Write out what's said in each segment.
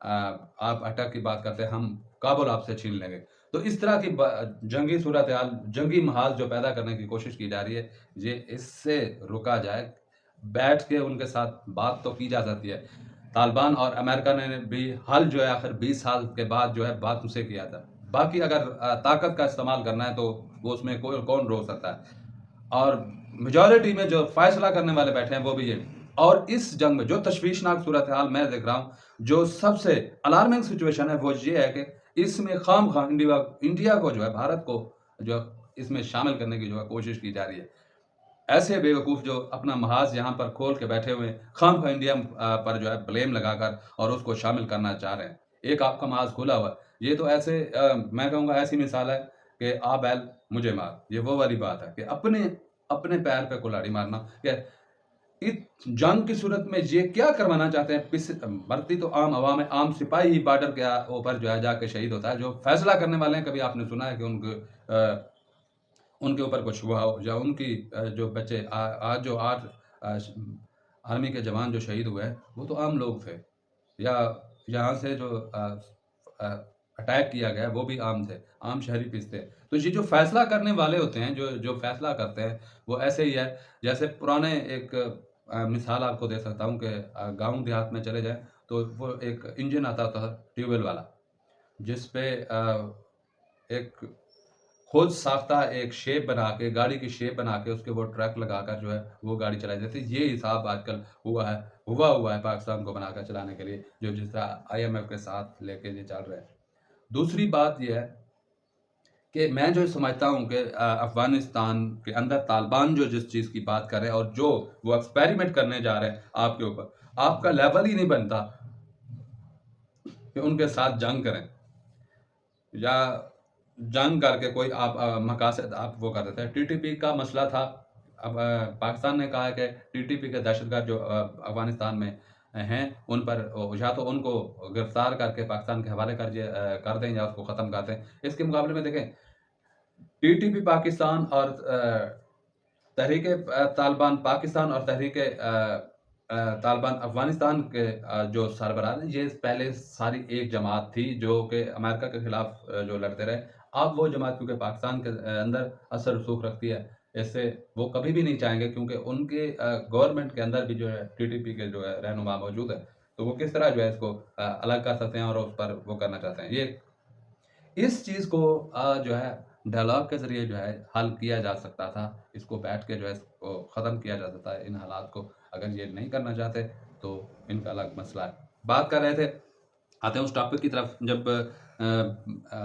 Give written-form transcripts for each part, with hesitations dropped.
آپ اٹک کی بات کرتے ہیں، ہم کابل آپ سے چھین لیں گے. تو اس طرح کی جنگی صورتحال، جنگی محاذ جو پیدا کرنے کی کوشش کی جا رہی ہے، یہ اس سے رکا جائے. بیٹھ کے ان کے ساتھ بات تو کی جا سکتی ہے. طالبان اور امریکہ نے بھی حل جو ہے آخر 20 سال کے بعد جو ہے بات ان سے کیا تھا. باقی اگر طاقت کا استعمال کرنا ہے تو وہ اس میں کون روک سکتا ہے. اور میجورٹی میں جو فیصلہ کرنے والے بیٹھے ہیں وہ بھی یہ. اور اس جنگ میں جو تشویشناک صورتحال میں دیکھ رہا ہوں، جو سب سے الارمنگ سچویشن ہے، وہ یہ ہے کہ اس میں خام خواہ انڈیا کو جو ہے، بھارت کو جو اس میں شامل کرنے کی جو ہے کوشش کی جا رہی ہے. ایسے بے وقوف جو اپنا محاذ یہاں پر کھول کے بیٹھے ہوئے خام خواہ انڈیا پر جو ہے بلیم لگا کر اور اس کو شامل کرنا چاہ رہے ہیں. ایک آپ کا محاذ کھلا ہوا ہے. یہ تو ایسے میں کہوں گا ایسی مثال ہے کہ آ بیل مجھے مار. یہ وہ والی بات ہے کہ اپنے پیر پہ کلاڑی مارنا. کہ اس جنگ کی صورت میں یہ کیا کروانا چاہتے ہیں؟ مرتی تو عام عوام ہے، عام سپاہی ہی بارڈر کے اوپر جو ہے جا کے شہید ہوتا ہے. جو فیصلہ کرنے والے ہیں، کبھی آپ نے سنا ہے کہ ان کے اوپر کچھ ہوا ہو؟ یا ان کی جو بچے آج جو 8 آرمی کے جوان جو شہید ہوئے ہیں، وہ تو عام لوگ تھے. یا یہاں سے جو اٹیک کیا گیا وہ بھی عام تھے، عام شہری پیس تھے. تو یہ جو فیصلہ کرنے والے ہوتے ہیں، جو فیصلہ کرتے ہیں، وہ ایسے ہی ہے جیسے پرانے ایک مثال آپ کو دے سکتا ہوں کہ گاؤں دیہات میں چلے جائیں تو وہ ایک انجن آتا تھا ٹیوب ویل والا، جس پہ ایک خود ساختہ ایک شیپ بنا کے، گاڑی کی شیپ بنا کے اس کے وہ ٹرک لگا کر جو ہے وہ گاڑی چلائی جاتی ہے. یہ حساب آج کل ہوا ہے پاکستان کو بنا کر چلانے کے لیے، جو جس طرح IMF کے ساتھ لے کے یہ چل رہے ہیں. دوسری بات یہ ہے کہ میں جو سمجھتا ہوں کہ افغانستان کے اندر طالبان جو جس چیز کی بات کر رہے ہیں اور جو وہ ایکسپیریمنٹ کرنے جا رہے ہیں آپ کے اوپر، آپ کا لیول ہی نہیں بنتا کہ ان کے ساتھ جنگ کریں، یا جنگ کر کے کوئی آپ مقاصد آپ وہ کر دیتے ہیں. TTP کا مسئلہ تھا. اب پاکستان نے کہا ہے کہ TTP کے دہشت گرد جو افغانستان میں ہیں، ان پر یا تو ان کو گرفتار کر کے پاکستان کے حوالے کر دیں یا اس کو ختم کر دیں. اس کے مقابلے میں دیکھیں TTP پاکستان اور تحریک طالبان پاکستان اور تحریک طالبان افغانستان کے جو سربراہ ہیں، یہ پہلے ساری ایک جماعت تھی جو کہ امریکہ کے خلاف جو لڑتے رہے. اب وہ جماعت کیونکہ پاکستان کے اندر اثر رسوخ رکھتی ہے، اس سے وہ کبھی بھی نہیں چاہیں گے، کیونکہ ان کے گورنمنٹ کے اندر بھی جو ہے TTP کے جو ہے رہنما موجود ہے. تو وہ کس طرح جو ہے اس کو الگ کر سکتے ہیں اور اس پر وہ کرنا چاہتے ہیں. اس چیز کو جو ہے ڈائلاگ کے ذریعے جو ہے حل کیا جا سکتا تھا. اس کو بیٹھ کے جو ہے اس کو ختم کیا جا سکتا ہے ان حالات کو. اگر یہ نہیں کرنا چاہتے تو ان کا الگ مسئلہ ہے. بات کر رہے تھے، آتے ہیں اس ٹاپک کی طرف. جب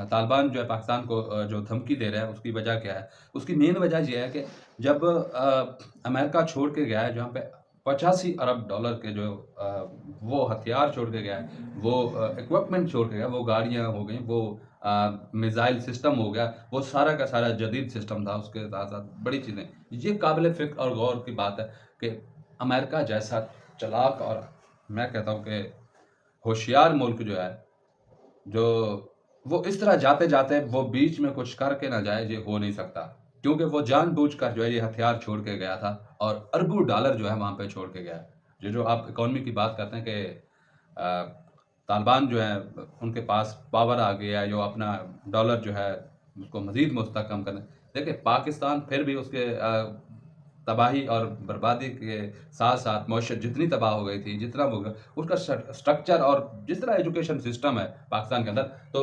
طالبان جو ہے پاکستان کو جو دھمکی دے رہا ہے، اس کی وجہ کیا ہے؟ اس کی مین وجہ یہ ہے کہ جب امریکہ چھوڑ کے گیا ہے جہاں پہ $85 ارب کے جو وہ ہتھیار چھوڑ کے گیا ہے، وہ اکوپمنٹ چھوڑ کے گیا، وہ گاڑیاں ہو گئیں، وہ میزائل سسٹم ہو گیا، وہ سارا کا سارا جدید سسٹم تھا. اس کے ساتھ ساتھ بڑی چیزیں. یہ قابل فکر اور غور کی بات ہے کہ امریکہ جیسا چلاک اور میں کہتا ہوں کہ ہوشیار ملک جو ہے، جو وہ اس طرح جاتے جاتے وہ بیچ میں کچھ کر کے نہ جائے، یہ ہو نہیں سکتا. کیونکہ وہ جان بوجھ کر جو ہے یہ ہتھیار چھوڑ کے گیا تھا اور اربوں ڈالر جو ہے وہاں پہ چھوڑ کے گیا ہے. جو آپ اکانومی کی بات کرتے ہیں کہ طالبان جو ہے ان کے پاس پاور آ گیا، جو اپنا ڈالر جو ہے اس کو مزید مستحکم کرنے. دیکھیں پاکستان پھر بھی اس کے تباہی اور بربادی کے ساتھ ساتھ معیشت جتنی تباہ ہو گئی تھی، جتنا وہ اس کا سٹرکچر اور جس طرح ایجوکیشن سسٹم ہے پاکستان کے اندر، تو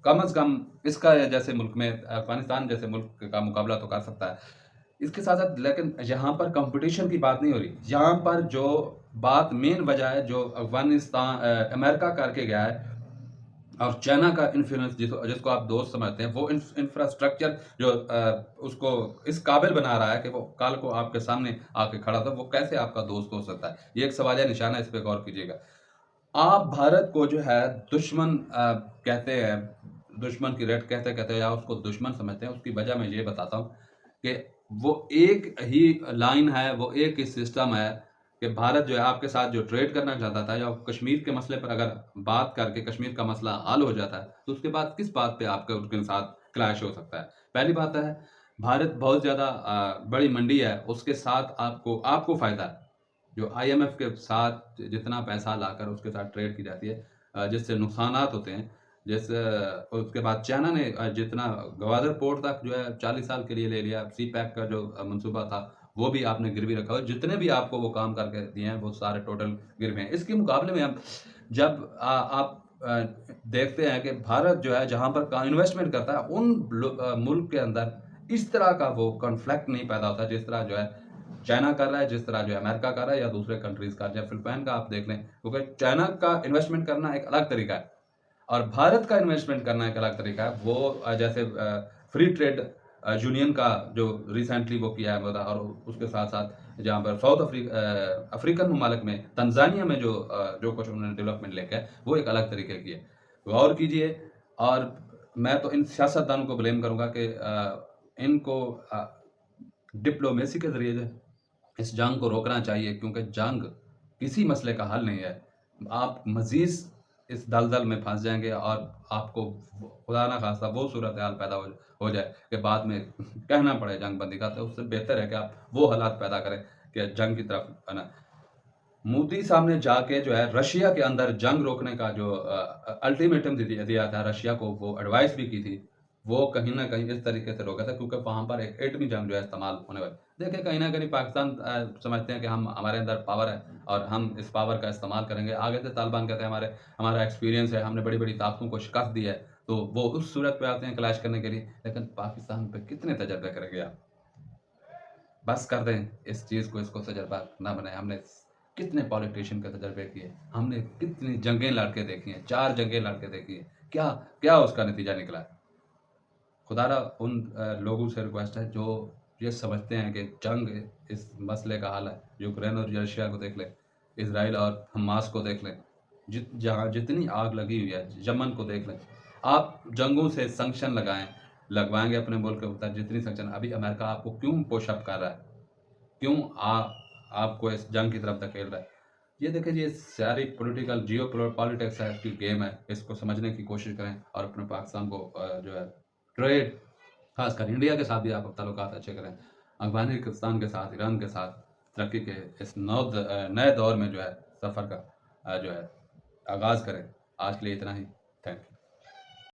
کم از کم اس کا جیسے ملک میں افغانستان جیسے ملک کا مقابلہ تو کر سکتا ہے. اس کے ساتھ ساتھ لیکن یہاں پر کمپٹیشن کی بات نہیں ہو رہی. یہاں پر جو بات مین وجہ ہے، جو افغانستان امریکہ کر کے گیا ہے اور چائنا کا انفلوئنس جس کو آپ دوست سمجھتے ہیں، وہ انفراسٹرکچر جو اس کو اس قابل بنا رہا ہے کہ وہ کل کو آپ کے سامنے آ کے کھڑا تھا، وہ کیسے آپ کا دوست ہو سکتا ہے؟ یہ ایک سوالیہ نشان ہے. اس پہ غور کیجیے گا. آپ بھارت کو جو ہے دشمن کہتے ہیں، دشمن کی ریٹ کہتے یا اس کو دشمن سمجھتے ہیں. اس کی وجہ میں یہ بتاتا ہوں کہ وہ ایک ہی لائن ہے، وہ ایک ہی سسٹم ہے کہ بھارت جو ہے آپ کے ساتھ جو ٹریڈ کرنا چاہتا تھا، یا کشمیر کے مسئلے پر اگر بات کر کے کشمیر کا مسئلہ حل ہو جاتا ہے، تو اس کے بعد کس بات پہ آپ کا ان کے ساتھ کلیش ہو سکتا ہے؟ پہلی بات ہے بھارت بہت زیادہ بڑی منڈی ہے، اس کے ساتھ آپ کو فائدہ ہے. جو IMF کے ساتھ جتنا پیسہ لا کر اس کے ساتھ ٹریڈ کی جاتی ہے، جس سے نقصانات ہوتے ہیں، جیسے اس کے بعد چائنا نے جتنا گوادر پورٹ تک جو ہے 40 سال کے لیے لے لیا، سی پیک کا جو منصوبہ تھا وہ بھی آپ نے گروی رکھا، اور جتنے بھی آپ کو وہ کام کر کے دیے ہیں وہ سارے ٹوٹل گروے ہیں۔ اس کے مقابلے میں جب آپ دیکھتے ہیں کہ بھارت جو ہے جہاں پر انویسٹمنٹ کرتا ہے ان ملک کے اندر اس طرح کا وہ کنفلکٹ نہیں پیدا ہوتا جس طرح جو ہے چائنا کر رہا ہے، جس طرح جو ہے امریکہ کر رہا ہے یا دوسرے کنٹریز کا، جب فلپائن کا آپ دیکھ لیں، کیونکہ چائنا کا انویسٹمنٹ کرنا ایک الگ طریقہ ہے اور بھارت کا انویسٹمنٹ کرنا ایک الگ طریقہ ہے۔ وہ جیسے فری ٹریڈ یونین کا جو ریسنٹلی وہ کیا ہے، اور اس کے ساتھ ساتھ جہاں پر ساؤتھ افریقن ممالک میں تنزانیہ میں جو کچھ انہوں نے ڈیولپمنٹ لے کے وہ ایک الگ طریقے کی ہے، غور کیجئے۔ اور میں تو ان سیاستدانوں کو بلیم کروں گا کہ ان کو ڈپلومیسی کے ذریعے اس جنگ کو روکنا چاہیے، کیونکہ جنگ کسی مسئلے کا حل نہیں ہے۔ آپ مزید اس دلدل میں پھنس جائیں گے اور آپ کو خدا نہ خواستہ وہ صورتحال پیدا ہو جائے کہ بعد میں کہنا پڑے جنگ بندی کا، تو اس سے بہتر ہے کہ آپ وہ حالات پیدا کریں کہ جنگ کی طرف نا۔ مودی صاحب نے جا کے جو ہے رشیا کے اندر جنگ روکنے کا جو الٹیمیٹم دیا تھا رشیا کو، وہ ایڈوائس بھی کی تھی، وہ کہیں نہ کہیں اس طریقے سے روکا تھا کیونکہ وہاں پر ایک ایٹمی جنگ جو ہے استعمال ہونے والی۔ دیکھیں کہیں نہ کہیں پاکستان سمجھتے ہیں کہ ہمارے اندر پاور ہے اور ہم اس پاور کا استعمال کریں گے۔ آگے سے طالبان کہتے ہیں ہمارا ایکسپیرینس ہے، ہم نے بڑی بڑی طاقتوں کو شکست دی ہے، تو وہ اس صورت پہ آتے ہیں کلیش کرنے کے لیے۔ لیکن پاکستان پہ کتنے تجربے کریں گے آپ؟ بس کر دیں اس چیز کو، اس کو تجربہ نہ بنائیں۔ ہم نے کتنے پولیٹیشین کے تجربے کیے، ہم نے کتنی جنگیں لڑ کے دیکھی ہیں، 4 جنگیں لڑ کے دیکھی ہیں، کیا اس کا نتیجہ نکلا ہے؟ خدا را ان لوگوں سے ریکویسٹ ہے جو یہ سمجھتے ہیں کہ جنگ اس مسئلے کا حل ہے۔ یوکرین اور رشیا کو دیکھ لیں، اسرائیل اور حماس کو دیکھ لیں، جہاں جتنی آگ لگی ہوئی ہے، یمن کو دیکھ لیں۔ آپ جنگوں سے سنکشن لگوائیں گے اپنے ملک کے اوپر، جتنی سنکشن ابھی امریکہ آپ کو کیوں پوش اپ کر رہا ہے، کیوں آپ کو اس جنگ کی طرف دھکیل رہا ہے؟ یہ دیکھیں یہ ساری پولیٹیکل جیو پالیٹکس ہے، اس کی گیم ہے، اس کو سمجھنے کی کوشش کریں اور اپنے پاکستان کو جو ہے ٹریڈ، خاص کر انڈیا کے ساتھ بھی آپ تعلقات اچھے کریں، افغانستان کے ساتھ، ایران کے ساتھ ترقی کے اس نئے دور میں جو ہے سفر کا جو ہے آغاز کریں۔ آج کے لیے اتنا ہی، تھینک یو۔